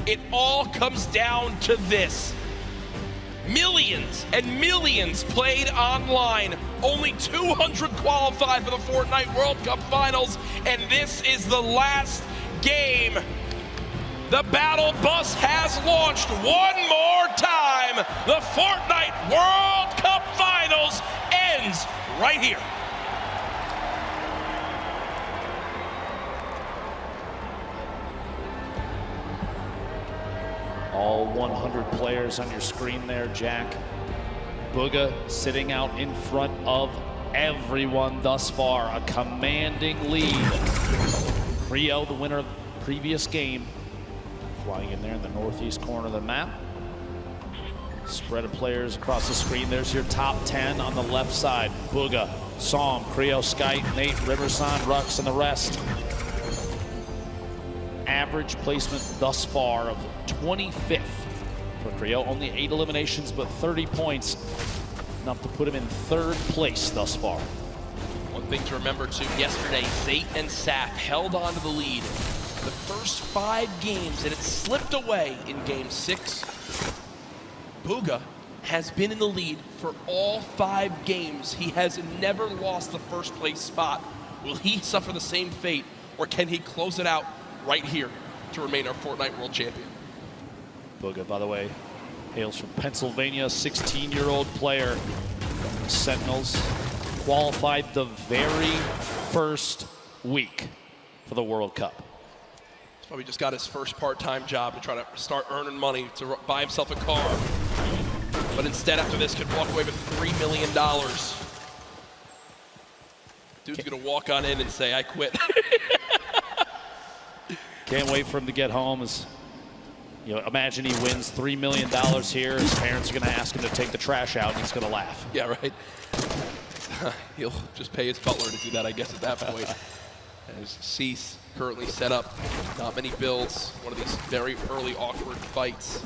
it all comes down to this. Millions and millions played online. Only 200 qualified for the Fortnite World Cup Finals, and this is the last game. The battle bus has launched one more time. The Fortnite World Cup Finals ends right here. All 100 players on your screen there, Jack. Booga sitting out in front of everyone thus far. A commanding lead. Rio, the winner of the previous game, flying in there in the northeast corner of the map. Spread of players across the screen. There's your top 10 on the left side. Booga, Psalm, Creo, Skype, Nate, Riverson, Rux, and the rest. Average placement thus far of 25th for Creo. Only 8 eliminations, but 30 points. Enough to put him in 3rd place thus far. One thing to remember too, yesterday, Zate and Saf held on to the lead the first 5 games, and it slipped away in game 6. Booga has been in the lead for all 5 games. He has never lost the first place spot. Will he suffer the same fate, or can he close it out right here to remain our Fortnite World Champion? Booga, by the way, hails from Pennsylvania, 16-year-old player. Sentinels qualified the very first week for the World Cup. He's probably just got his first part-time job to try to start earning money to buy himself a car. But instead, after this, could walk away with $3 million. Dude's gonna walk on in and say, I quit. Can't wait for him to get home. Imagine he wins $3 million here. His parents are going to ask him to take the trash out, and he's going to laugh. Yeah, right. He'll just pay his butler to do that, I guess, at that point. As Cease currently set up, not many builds. One of these very early awkward fights.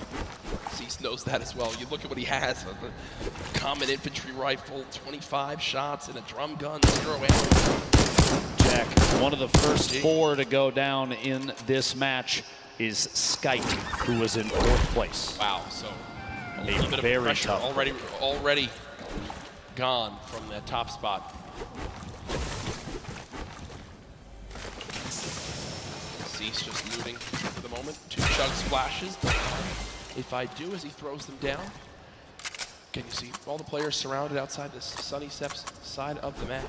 Cease knows that as well. You look at what he has: a common infantry rifle, 25 shots, and a drum gun, 0 ammo. Jack, one of the first 4 to go down in this match is Skype, who was in 4th place. Wow, so a little bit of pressure tough already gone from that top spot. Cease just looting for the moment. 2 chug splashes. If I do, as he throws them down, can you see all the players surrounded outside this Sunny Steps side of the map?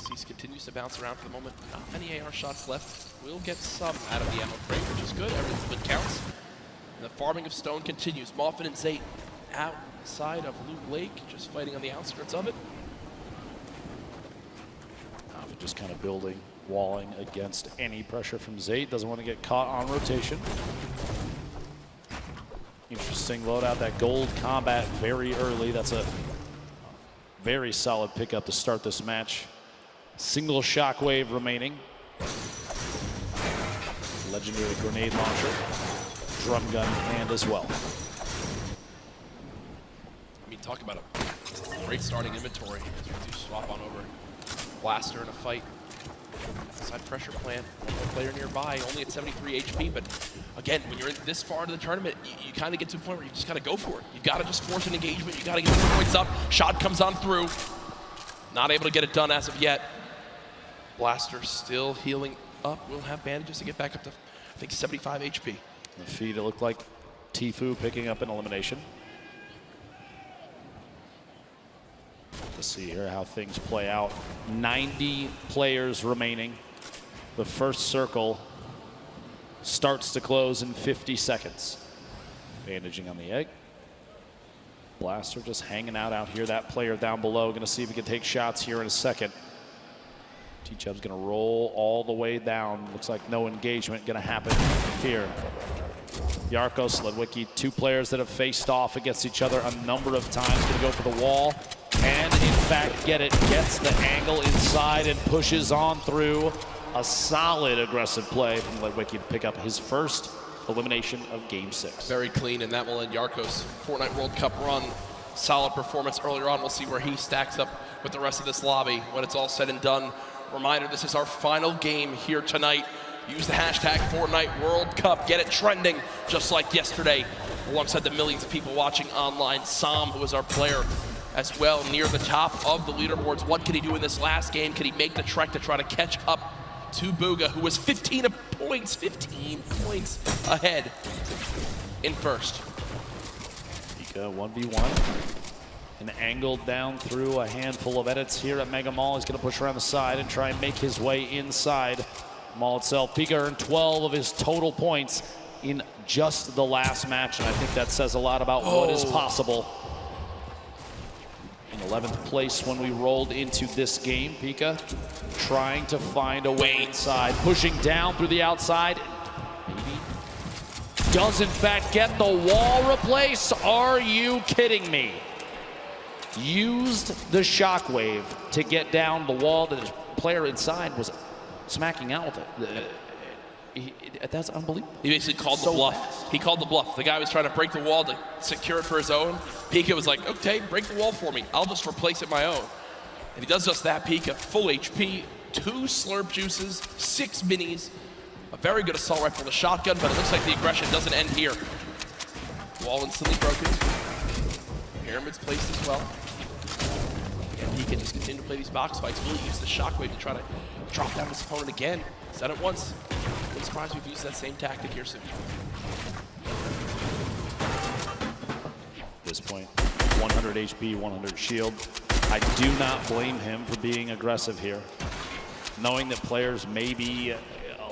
Cease continues to bounce around for the moment. Not many AR shots left. Will get some out of the ammo crate, which is good. Everything but counts. And the farming of stone continues. Moffin and Zate outside of Loop Lake, just fighting on the outskirts of it. Moffin just kind of building, walling against any pressure from Zate. Doesn't want to get caught on rotation. Interesting loadout, that gold combat very early. That's a very solid pickup to start this match. Single shockwave remaining. Legendary grenade launcher. Drum gun in hand as well. I mean, talk about a great starting inventory. As we do swap on over. Blaster in a fight. Outside pressure plant. One more player nearby, only at 73 HP. But again, when you're in this far into the tournament, you kind of get to a point where you just got to go for it. You've got to just force an engagement. You got to get the points up. Shot comes on through. Not able to get it done as of yet. Blaster still healing up. We'll have bandages to get back up to, I think, 75 HP. The feed, it looked like Tfue picking up an elimination. Let's see here how things play out. 90 players remaining. The first circle starts to close in 50 seconds. Bandaging on the egg. Blaster just hanging out here. That player down below, going to see if he can take shots here in a second. T-Chub's going to roll all the way down. Looks like no engagement going to happen here. Yarkos, Ledwicki, 2 players that have faced off against each other a number of times. Going to go for the wall and, in fact, get it. Gets the angle inside and pushes on through. A solid aggressive play from Ledwicki to pick up his first elimination of Game 6. Very clean, and that will end Yarkos' Fortnite World Cup run. Solid performance earlier on. We'll see where he stacks up with the rest of this lobby when it's all said and done. Reminder, this is our final game here tonight. Use the hashtag Fortnite World Cup. Get it trending just like yesterday. Alongside the millions of people watching online. Sam, who was our player as well, near the top of the leaderboards. What can he do in this last game? Can he make the trek to try to catch up to Booga, who was 15 points ahead in first? Pika 1v1. And angled down through a handful of edits here at Mega Mall. He's going to push around the side and try and make his way inside Mall itself. Pika earned 12 of his total points in just the last match, and I think that says a lot about what is possible. In 11th place when we rolled into this game, Pika trying to find a way inside, pushing down through the outside. Maybe does in fact get the wall replace. Are you kidding me? Used the shockwave to get down the wall that his player inside was smacking out with it. That's unbelievable. He basically called the bluff. He called the bluff. The guy was trying to break the wall to secure it for his own. Pika was like, okay, break the wall for me. I'll just replace it my own. And he does just that. Pika, full HP, 2 slurp juices, 6 minis, a very good assault rifle and a shotgun, but it looks like the aggression doesn't end here. Wall instantly broken. Pyramid's placed as well. And he can just continue to play these box fights. Really use the shockwave to try to drop down his opponent again. He's done it once. I'm surprised we've used that same tactic here soon. At this point, 100 HP, 100 shield. I do not blame him for being aggressive here. Knowing that players may be a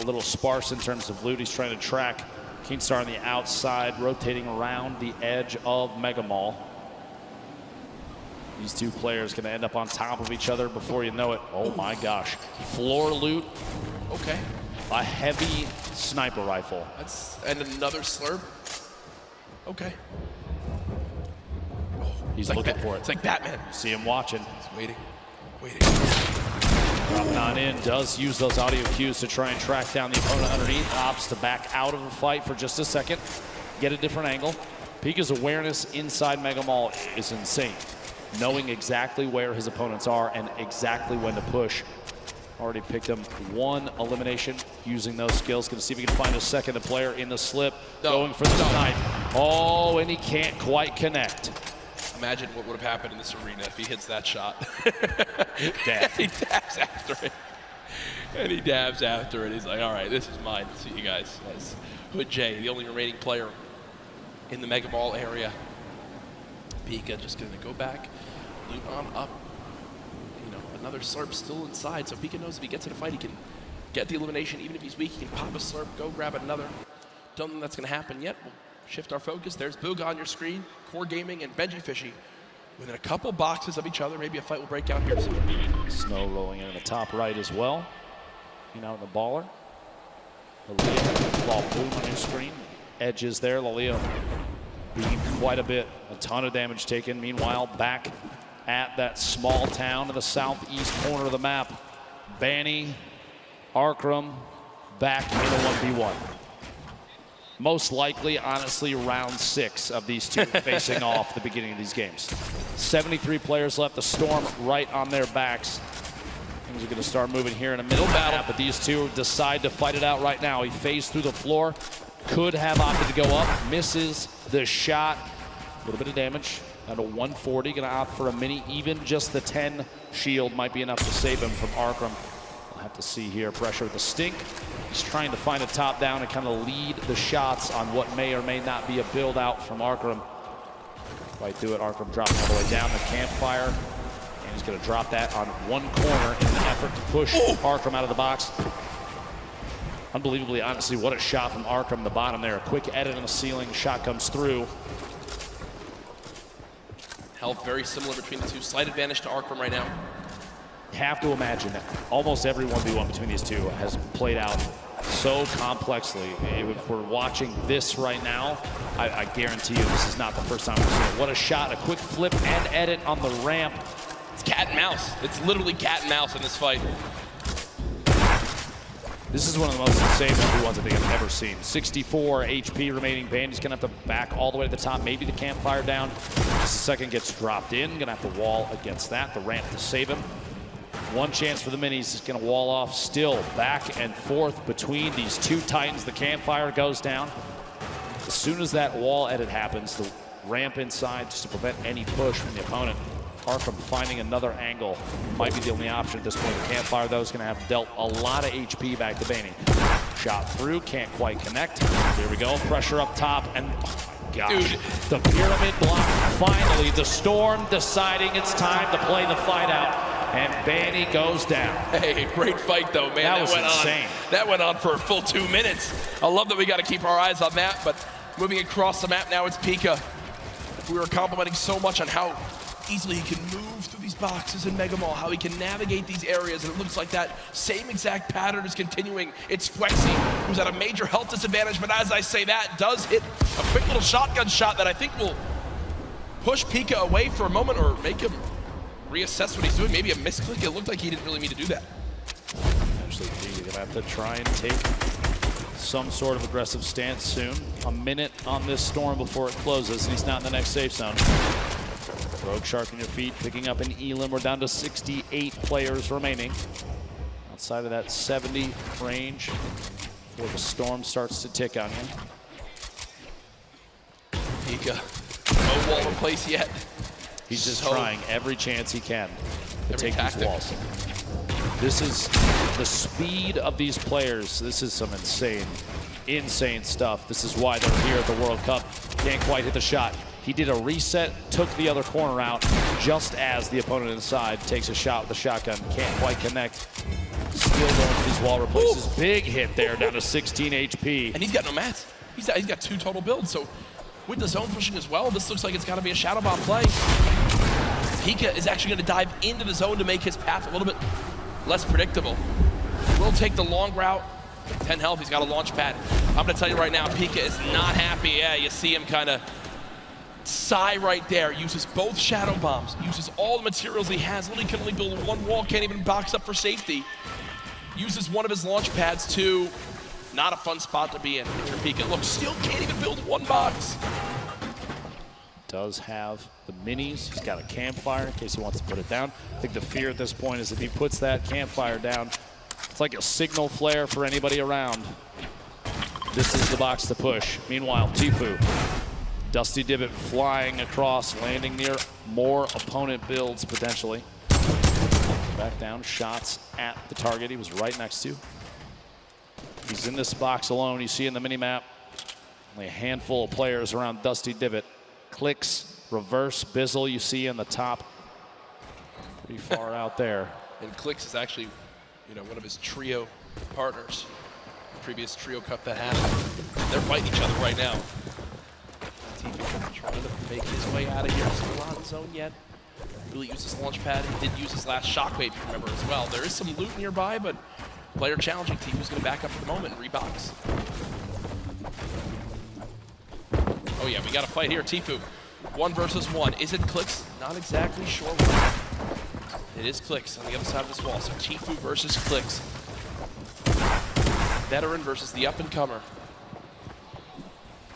little sparse in terms of loot, he's trying to track GANGSTER on the outside, rotating around the edge of Mega Mall. These two players going to end up on top of each other before you know it. Oh my gosh. Floor loot. Okay. A heavy sniper rifle. And another slurp. Okay. He's looking for it. It's like Batman. See him watching. He's waiting. Dropping on in, does use those audio cues to try and track down the opponent underneath. Opts to back out of the fight for just a second. Get a different angle. Pika's awareness inside Mega Mall is insane. Knowing exactly where his opponents are and exactly when to push. Already picked him 1 elimination using those skills. Gonna see if he can find a second player in the slip. Going for the snipe. Oh, and he can't quite connect. Imagine what would have happened in this arena if he hits that shot. Death. He dabs after it. And he dabs after it. He's like, all right, this is mine. See you guys. That's Hood J, the only remaining player in the Mega Mall area. Pika just gonna go back, loot on up. You know, another slurp still inside, so Pika knows if he gets in a fight, he can get the elimination. Even if he's weak, he can pop a slurp, go grab another. Don't think that's gonna happen yet. We'll shift our focus. There's Booga on your screen, Core Gaming and Benji Fishy. Within a couple boxes of each other, maybe a fight will break out here soon. Snow rolling in the top right as well. You know, the baller. Lalia, ball boom on your screen. Edges there, Lalia beating quite a bit. A ton of damage taken. Meanwhile, back at that small town in the southeast corner of the map. Banny, Arkram, back in a 1v1. Most likely, honestly, round 6 of these two facing off at the beginning of these games. 73 players left. The Storm right on their backs. Things are going to start moving here in a middle battle, but these two decide to fight it out right now. He phased through the floor. Could have opted to go up. Misses the shot. A little bit of damage. At a 140, going to opt for a mini. Even just the 10 shield might be enough to save him from Arkram. We'll have to see here. Pressure with the stink. He's trying to find a top down and kind of lead the shots on what may or may not be a build out from Arkram. Right through it. Arkram dropping all the way down the campfire. And he's going to drop that on one corner in an effort to push Arkram out of the box. Unbelievably, honestly, what a shot from Arkram, the bottom there. A quick edit on the ceiling, shot comes through. Health very similar between the two. Slight advantage to Arkram right now. Have to imagine that almost every 1v1 between these two has played out so complexly. If we're watching this right now, I guarantee you this is not the first time we've seen it. What a shot, a quick flip and edit on the ramp. It's cat and mouse. It's literally cat and mouse in this fight. This is one of the most insane 1v1s I think I've ever seen. 64 HP remaining. Bandy's gonna have to back all the way to the top. Maybe the campfire down. Just a second, gets dropped in. Gonna have to wall against that. The ramp to save him. One chance for the minis. Is going to wall off still. Back and forth between these two titans. The campfire goes down. As soon as that wall edit happens, the ramp inside just to prevent any push from the opponent. Arkham finding another angle might be the only option at this point. The campfire, though, is going to have dealt a lot of HP back to Baney. Shot through, can't quite connect. Here we go, pressure up top, and oh my gosh, dude. The pyramid block. Finally, the Storm deciding it's time to play the fight out, and Baney goes down. Hey, great fight though, man. That was insane. That went on for a full 2 minutes. I love that we got to keep our eyes on that, but moving across the map now, it's Pika. We were complimenting so much on how easily he can move through these boxes in Mega Mall, how he can navigate these areas, and it looks like that same exact pattern is continuing. It's Flexi, who's at a major health disadvantage, but as I say that, does hit a quick little shotgun shot that I think will push Pika away for a moment or make him reassess what he's doing. Maybe a misclick. It looked like he didn't really mean to do that. Actually, Pika gonna have to try and take some sort of aggressive stance soon. A minute on this Storm before it closes, and he's not in the next safe zone. Rogue Shark on your feet, picking up an Elim. We're down to 68 players remaining. Outside of that 70 range before the Storm starts to tick on you. Pika, no wall in place yet. He's just trying every chance he can to take these walls. This is the speed of these players. This is some insane stuff. This is why they're here at the World Cup. Can't quite hit the shot. He did a reset, took the other corner out, just as the opponent inside takes a shot with the shotgun. Can't quite connect. Still going for these wall replaces. Ooh. Big hit there, down to 16 HP. And he's got no mats. He's got 2 total builds, so with the zone pushing as well, this looks like it's got to be a Shadow Bomb play. Pika is actually going to dive into the zone to make his path a little bit less predictable. Will take the long route. 10 health, he's got a launch pad. I'm going to tell you right now, Pika is not happy. Yeah, you see him kind of sigh right there. Uses both Shadow Bombs, uses all the materials he has. Literally can only build one wall, can't even box up for safety. Uses one of his launch pads to not a fun spot to be in. Pika, look, still can't even build one box. Does have the minis. He's got a campfire in case he wants to put it down. I think the fear at this point is if he puts that campfire down, it's like a signal flare for anybody around. This is the box to push. Meanwhile, Tfue, Dusty Divot flying across, landing near more opponent builds potentially. Back down, shots at the target he was right next to. He's in this box alone. You see in the mini-map, only a handful of players around Dusty Divot. Clicks, reverse, Bizzle you see in the top. Pretty far out there. And Clicks is actually, one of his trio partners. Previous trio cup that happened. They're fighting each other right now. Tfue trying to make his way out of here. Still not in zone yet. Really used his launch pad. He did use his last shockwave, if you remember, as well. There is some loot nearby, but player challenging. Tfue's going to back up for the moment and rebox. Oh yeah, we got a fight here. Tfue, 1 versus 1. Is it Clicks? Not exactly sure why. It is Clicks on the other side of this wall. So Tfue versus Clicks. Veteran versus the up-and-comer.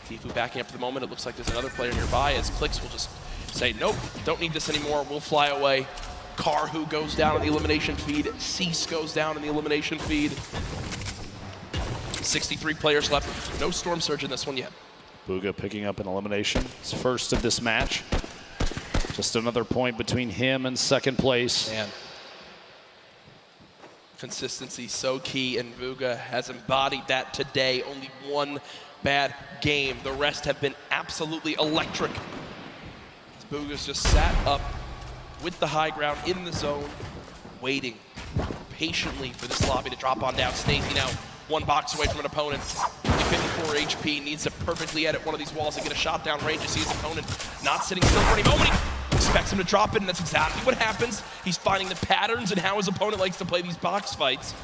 Tfue backing up for the moment. It looks like there's another player nearby as Clicks will just say, nope, don't need this anymore. We'll fly away. Karhu goes down on the elimination feed. Cease goes down in the elimination feed. 63 players left. No Storm Surge in this one yet. Bugha picking up an elimination. His first of this match. Just another point between him and second place. Man. Consistency so key, and Bugha has embodied that today. Only one bad game. The rest have been absolutely electric. Bugha's just sat up with the high ground in the zone, waiting patiently for this lobby to drop on down. Snazy now 1 box away from an opponent. Only 54 HP, needs to perfectly edit one of these walls and get a shot down range to see his opponent not sitting still for any moment. He expects him to drop it, and that's exactly what happens. He's finding the patterns and how his opponent likes to play these box fights.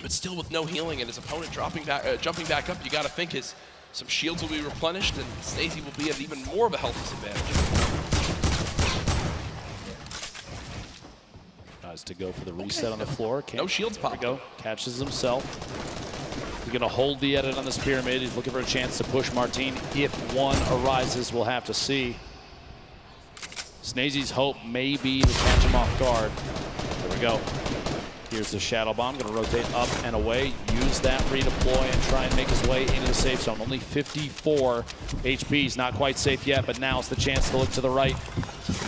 But still with no healing and his opponent jumping back up, you got to think some shields will be replenished and Snazy will be at even more of a health disadvantage. Tries to go for the reset on the floor. No shields pop. There we go. Catches himself. He's going to hold the edit on this pyramid. He's looking for a chance to push Martine. If one arises, we'll have to see. Snazy's hope may be to catch him off guard. There we go. Here's the Shadow Bomb, gonna rotate up and away, use that redeploy and try and make his way into the safe zone. Only 54 HP, he's not quite safe yet, but now it's the chance to look to the right.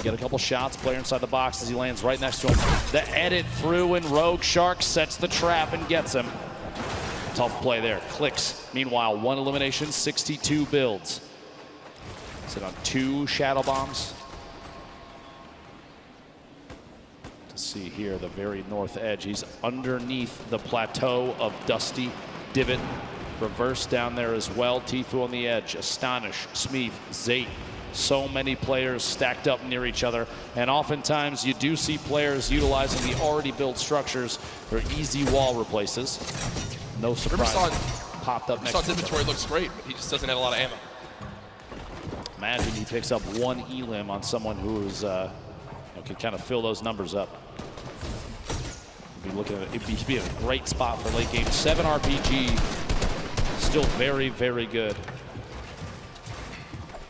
Get a couple shots, player inside the box as he lands right next to him. The edit through and Rogue Shark sets the trap and gets him. Tough play there, clicks. Meanwhile, 1 elimination, 62 builds. Sit on 2 Shadow Bombs. See here, the very north edge. He's underneath the plateau of Dusty Divot. Reverse down there as well. Tfue on the edge. Astonish, Smeeth, Zate. So many players stacked up near each other. And oftentimes you do see players utilizing the already built structures for easy wall replaces. No surprise. Popped up next to him. Inventory looks great, but he just doesn't have a lot of ammo. Imagine he picks up 1 elim on someone who's can kind of fill those numbers up. Be looking at it. It'd be a great spot for late game. 7 RPG, still very, very good.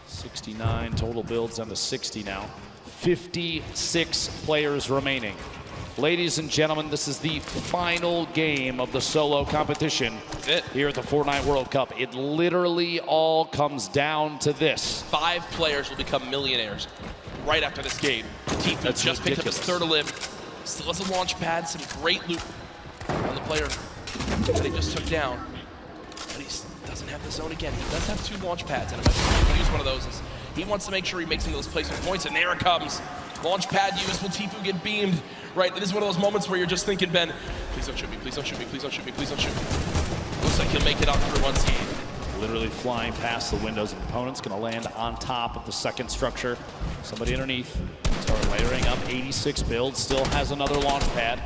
69 total builds down to 60 now. 56 players remaining. Ladies and gentlemen, this is the final game of the solo competition here at the Fortnite World Cup. It literally all comes down to this. 5 players will become millionaires right after this game. Tfue just picked up his 3rd elim. Still has a launch pad, some great loot on the player that he just took down. But he doesn't have the zone again. He does have 2 launch pads, and I'm not sure he's going to use one of those. He wants to make sure he makes some of those placement points, and there it comes. Launch pad used. Will Tfue get beamed? Right, it is one of those moments where you're just thinking, Ben, please don't shoot me, please don't shoot me, please don't shoot me, please don't shoot me. Looks like he'll make it out through unscathed. Literally flying past the windows of opponents, gonna land on top of the second structure. Somebody underneath, start layering up, 86 builds, still has another launch pad,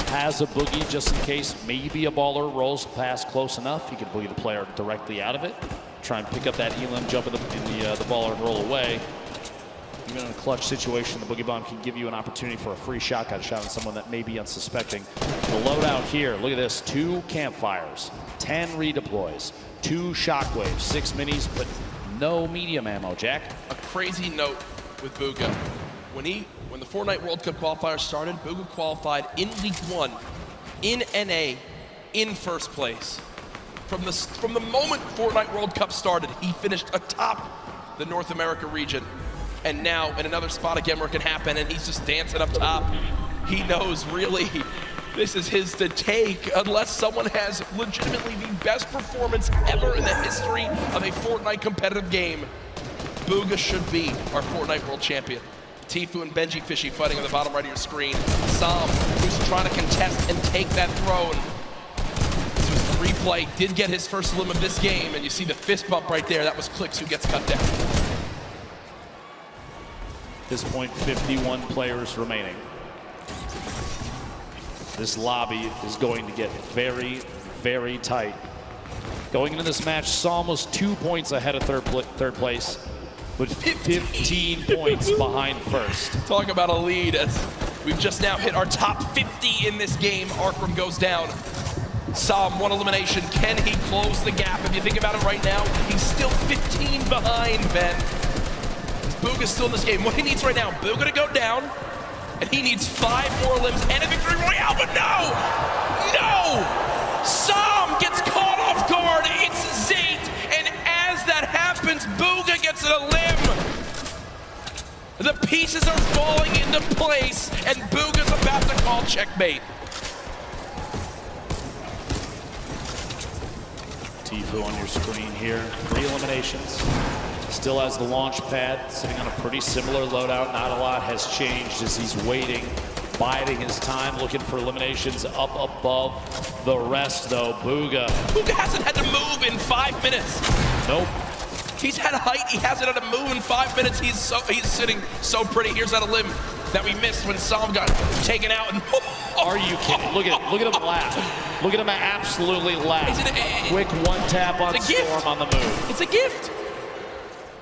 has a boogie just in case maybe a baller rolls past close enough. He can boogie the player directly out of it, try and pick up that elim, jump in the baller and roll away. Even in a clutch situation, the Boogie Bomb can give you an opportunity for a free shotgun shot on someone that may be unsuspecting. The loadout here, look at this, 2 campfires, 10 redeploys, 2 shockwaves, 6 minis, but no medium ammo, Jack. A crazy note with Booga. When the Fortnite World Cup qualifiers started, Booga qualified in Week 1, in NA, in 1st place. From the moment Fortnite World Cup started, he finished atop the North America region. And now in another spot again where it can happen, and he's just dancing up top. He knows really this is his to take unless someone has legitimately the best performance ever in the history of a Fortnite competitive game. Booga should be our Fortnite World Champion. Tfue and Benji Fishy fighting on the bottom right of your screen. Sam, who's trying to contest and take that throne. This was the replay, did get his first elim of this game, and you see the fist bump right there. That was Clicks who gets cut down. At this point, 51 players remaining. This lobby is going to get very, very tight. Going into this match, Psalm was 2 points ahead of third place, but 15 points behind first. Talk about a lead as we've just now hit our top 50 in this game. Arkram goes down. Psalm, 1 elimination. Can he close the gap? If you think about it right now, he's still 15 behind, Ben. Booga's still in this game. What he needs right now, Booga to go down, and he needs 5 more limbs and a victory royale, but no! No! Psalm gets caught off guard. It's Zate, and as that happens, Booga gets a limb. The pieces are falling into place, and Booga's about to call checkmate. Tfue on your screen here, 3 eliminations. Still has the launch pad, sitting on a pretty similar loadout. Not a lot has changed as he's waiting, biding his time, looking for eliminations up above the rest, though. Booga hasn't had to move in 5 minutes. Nope. He's had height, he hasn't had to move in 5 minutes. He's sitting so pretty. Here's that elim that we missed when Psalm got taken out. And are you kidding? Look at him laugh. Look at him absolutely laugh. Quick 1 tap on Storm on the move. It's a gift.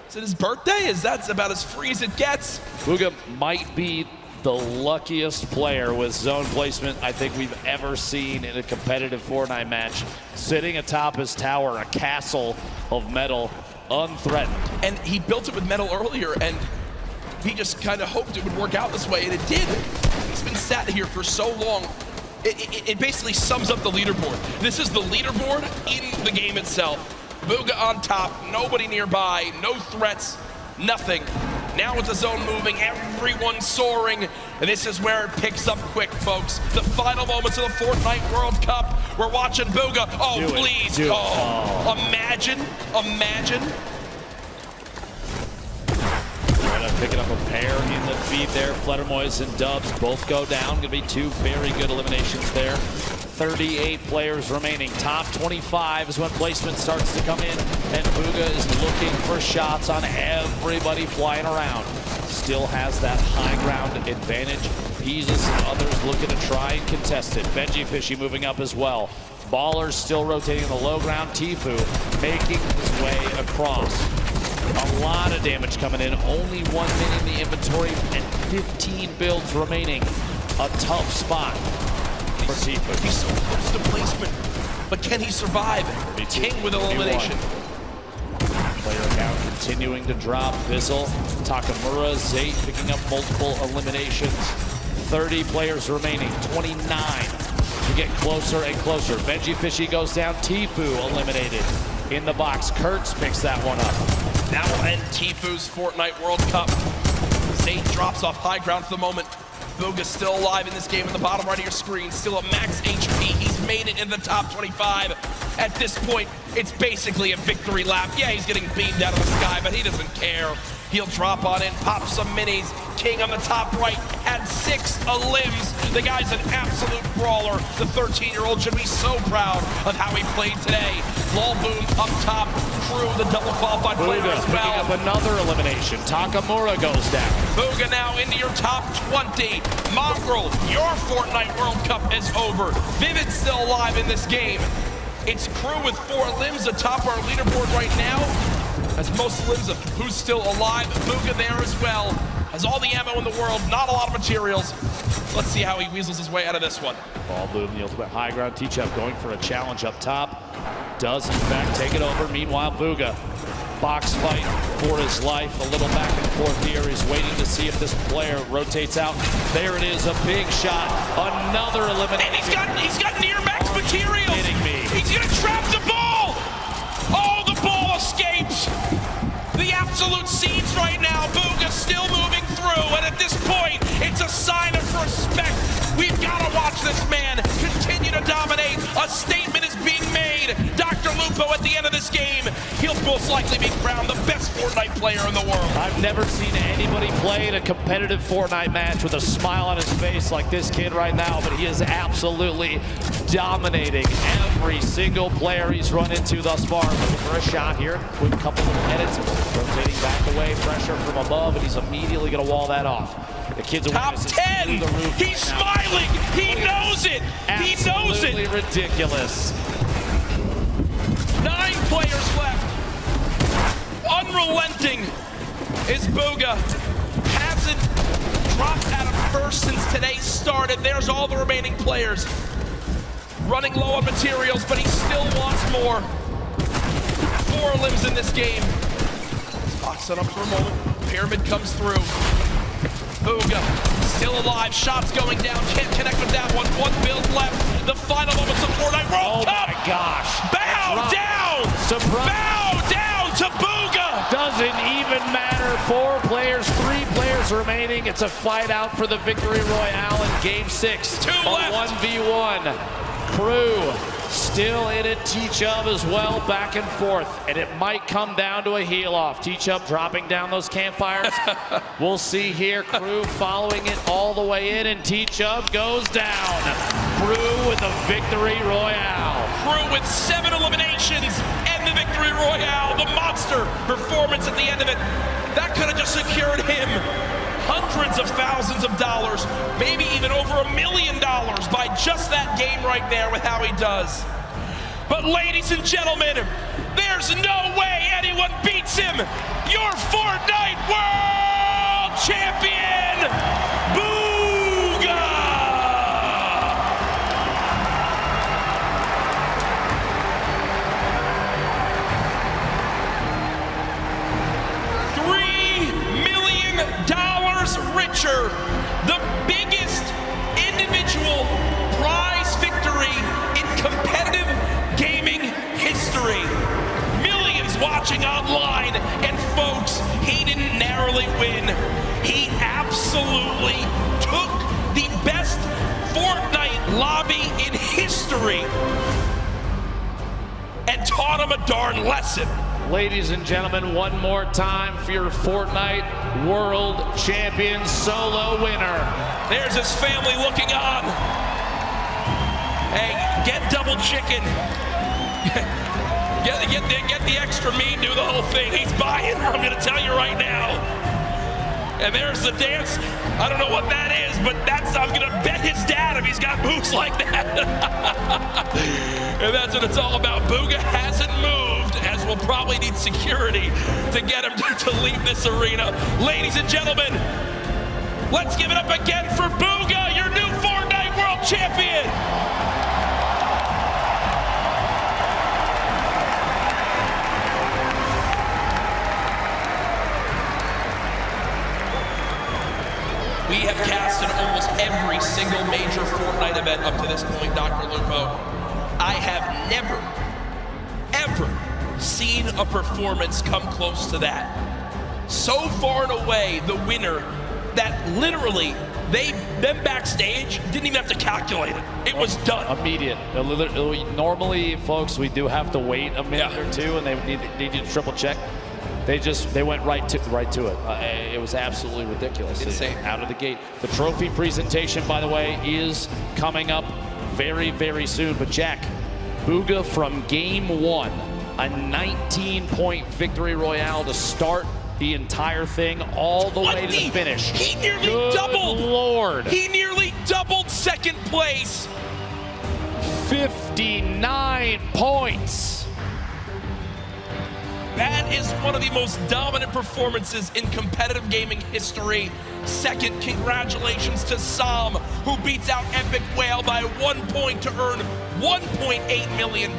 Is it his birthday? That's about as free as it gets. Booga might be the luckiest player with zone placement I think we've ever seen in a competitive Fortnite match. Sitting atop his tower, a castle of metal, unthreatened. And he built it with metal earlier, and he just kind of hoped it would work out this way, and it did. He's been sat here for so long. It basically sums up the leaderboard. This is the leaderboard in the game itself. Bugha on top, nobody nearby, no threats, nothing. Now with the zone moving, everyone soaring, and this is where it picks up quick, folks. The final moments of the Fortnite World Cup. We're watching Bugha. Oh, please. Imagine. Picking up a pair in the feed there. Fledermoys and Dubs both go down. Gonna be two very good eliminations there. 38 players remaining. Top 25 is when placement starts to come in, and Bugha is looking for shots on everybody flying around. Still has that high ground advantage. Peasus and others looking to try and contest it. Benji Fishy moving up as well. Ballers still rotating in the low ground. Tifu making his way across. A lot of damage coming in. Only 1 minute in the inventory and 15 builds remaining. A tough spot for Tifu. He's so close to placement, but can he survive? King with elimination. Player count continuing to drop. Bizzle, Takamura, Zate picking up multiple eliminations. 30 players remaining. 29 to get closer and closer. Benji Fishy goes down. Tifu eliminated in the box. Kurtz picks that one up. That will end Tifu's Fortnite World Cup. Zate drops off high ground for the moment. Bugha's still alive in this game in the bottom right of your screen. Still at max HP. He's made it in the top 25. At this point, it's basically a victory lap. Yeah, he's getting beamed out of the sky, but he doesn't care. He'll drop on in, pop some minis. King on the top right had 6 limbs. The guy's an absolute brawler. The 13-year-old should be so proud of how he played today. Lulboom up top, Crew, the double qualified player as well. Picking up another elimination. Takamura goes down. Bugha now into your top 20. Mongrel, your Fortnite World Cup is over. Vivid's still alive in this game. It's Crew with 4 limbs atop our leaderboard right now. Has most limbs of who's still alive. Bugha there as well. Has all the ammo in the world, not a lot of materials. Let's see how he weasels his way out of this one. Ballboom, the ultimate high ground. T-Chef going for a challenge up top. Does in fact take it over. Meanwhile, Bugha, box fight for his life. A little back and forth here. He's waiting to see if this player rotates out. There it is, a big shot. Another elimination. And he's got near max materials. Kidding me. He's gonna trap the ball. Oh, the ball escapes. The absolute scenes right now. Bugha still moving through, and at this point, it's a sign of respect. We've got to watch this man continue to dominate. A statement is being made. Dr. Lupo at the end of this game, he'll most likely be crowned the best Fortnite player in the world. I've never seen anybody play in a competitive Fortnite match with a smile on his face like this kid right now, but he is absolutely dominating every single player he's run into thus far. Looking for a shot here. Quick couple of edits. Rotating back away, pressure from above, and he's immediately going to wall that off. The kid's top 10. He's smiling. He knows it. He knows it. Absolutely ridiculous. 9 players left. Unrelenting is Bugha. Hasn't dropped out of first since today started. There's all the remaining players. Running low on materials, but he still wants more. 4 limbs in this game. Box it up for a moment. Pyramid comes through. Bugha still alive. Shots going down. Can't connect with that one. 1 build left. The final moments of Fortnite World Cup. Oh my gosh. Bow down. Surprise. Bow down to Bugha. Doesn't even matter. 4 players, 3 players remaining. It's a fight out for the victory royale in game 6. 2 left. 1v1. Crew still in it. T-Chub as well, back and forth. And it might come down to a heel off. T-Chub dropping down those campfires. We'll see here. Crew following it all the way in, and T-Chub goes down. Crew with a victory royale. Crew with 7 eliminations and the victory royale. The monster performance at the end of it. That could have just secured him hundreds of thousands of dollars, maybe even over $1 million by just that game right there with how he does. But ladies and gentlemen, there's no way anyone beats him. Your Fortnite World Champion, Bugha! $3 million watching online. And folks, he didn't narrowly win. He absolutely took the best Fortnite lobby in history and taught him a darn lesson. Ladies and gentlemen, one more time for your Fortnite World Champion solo winner. There's his family looking on. Hey, get double chicken. get the extra meat, do the whole thing. He's buying, I'm gonna tell you right now. And there's the dance. I don't know what that is, but I'm gonna bet his dad if he's got moves like that. And that's what it's all about. Booga hasn't moved, as we'll probably need security to get him to leave this arena. Ladies and gentlemen, let's give it up again for Booga, your new Fortnite World Champion. We have casted almost every single major Fortnite event up to this point, Dr. Lupo. I have never, ever seen a performance come close to that. So far and away, the winner that literally, them backstage didn't even have to calculate it. It was done. Immediate. Normally, folks, we do have to wait a minute or two, and they need to triple check. They went right to it. It was absolutely ridiculous. Insane. Out of the gate. The trophy presentation, by the way, is coming up very, very soon. But Jack, Booga from game one, a 19-point victory royale to start the entire thing all the way to the finish. He nearly Good doubled. Lord. He nearly doubled second place. 59 points. That is one of the most dominant performances in competitive gaming history. Second, congratulations to Sam, who beats out Epic Whale by 1 point to earn $1.8 million.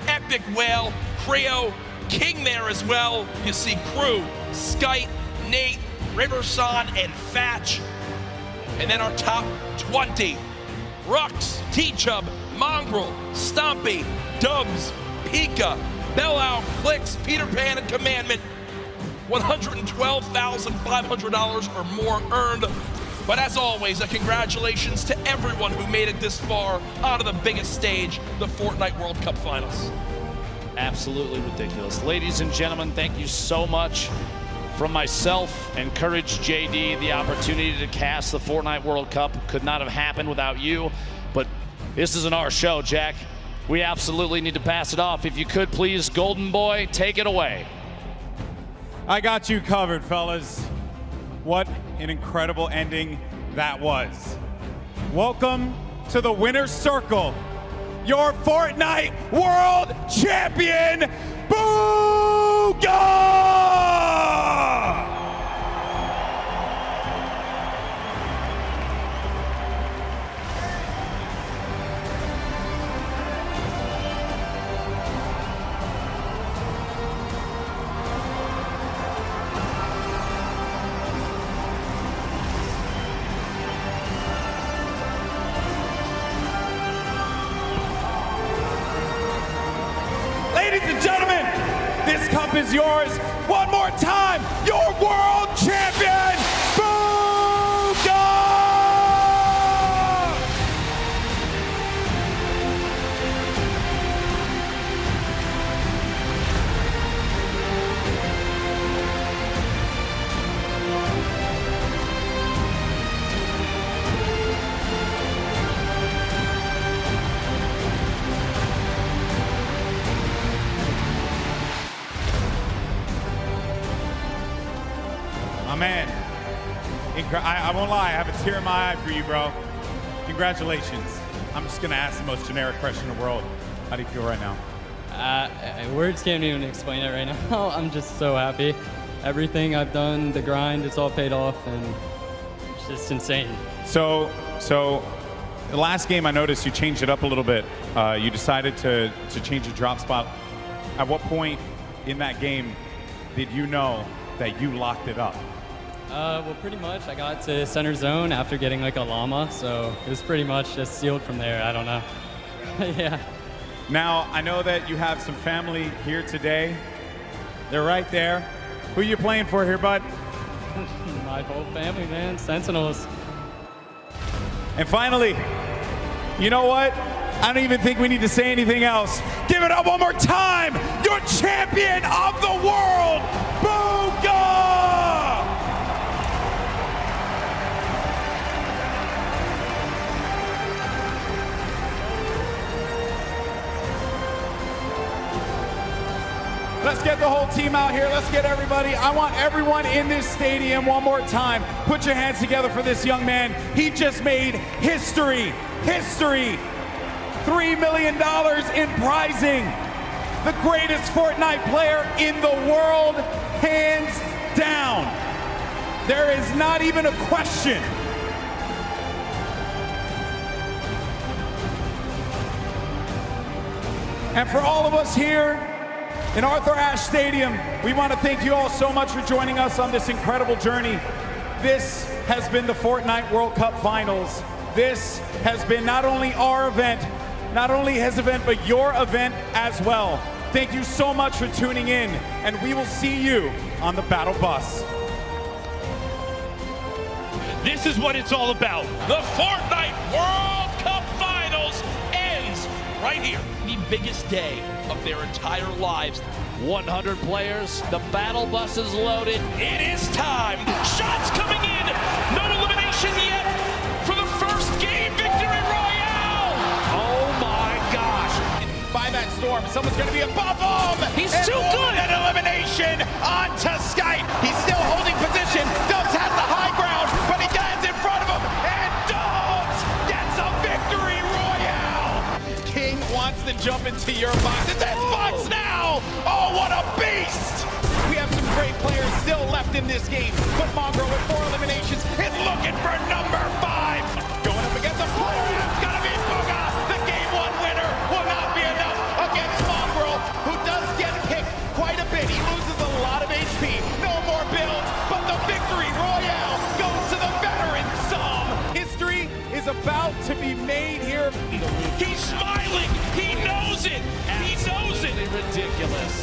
Epic Whale, Creo, King there as well. You see Crew, Skype, Nate, Riverson, and Fatch. And then our top 20, Rux, T-Chub, Mongrel, Stompy, Dubs, Pika, Bellow, Clicks, Peter Pan, and Commandment. $112,500 or more earned. But as always, a congratulations to everyone who made it this far onto the biggest stage, the Fortnite World Cup Finals. Absolutely ridiculous. Ladies and gentlemen, thank you so much. From myself and Courage JD, the opportunity to cast the Fortnite World Cup could not have happened without you. But this isn't our show, Jack. We absolutely need to pass it off. If you could, please, Golden Boy, take it away. I got you covered, fellas. What an incredible ending that was. Welcome to the winner's circle. Your Fortnite World Champion, Booga! Ladies and gentlemen, this cup is yours. One more time, your world champion, Booga! Man, I won't lie, I have a tear in my eye for you, bro. Congratulations. I'm just gonna ask the most generic question in the world. How do you feel right now? Words can't even explain it right now. I'm just so happy. Everything I've done, the grind, it's all paid off, and it's just insane. So the last game I noticed you changed it up a little bit. You decided to change your drop spot. At what point in that game did you know that you locked it up? Well, pretty much. I got to center zone after getting like a llama, so it was pretty much just sealed from there. I don't know. Yeah. Now, I know that you have some family here today. They're right there. Who you playing for here, bud? My whole family, man. Sentinels. And finally, you know what? I don't even think we need to say anything else. Give it up one more time. Your champion of the world, Booga! Let's get the whole team out here. Let's get everybody. I want everyone in this stadium one more time. Put your hands together for this young man. He just made history. History. $3 million in prizing. The greatest Fortnite player in the world, hands down. There is not even a question. And for all of us here in Arthur Ashe Stadium, we want to thank you all so much for joining us on this incredible journey. This has been the Fortnite World Cup Finals. This has been not only our event, not only his event, but your event as well. Thank you so much for tuning in, and we will see you on the battle bus. This is what it's all about. The Fortnite World Cup Finals ends right here. The biggest day of their entire lives. 100 players, the battle bus is loaded. It is time. Shots coming in. No elimination yet for the first game victory royale. Oh my gosh. By that storm, someone's going to be above him. He's and too good. An elimination onto Skype. He's still holding position. Dubs has the high ground, but he gets in front of him. And Dubs gets a victory royale. King wants to jump into your box. It's his box now. Oh, what a beast. We have some great players still left in this game, but Mongrel with 4 eliminations is looking for number 5. Going up against a player, it's gonna be Booga. The game 1 winner will not be enough against Mongrel, who does get kicked quite a bit. He loses a lot of HP, no more builds, but the victory royale goes to the veteran Some. History is about to be made here. He's smiling, he knows it, he knows it. Ridiculous.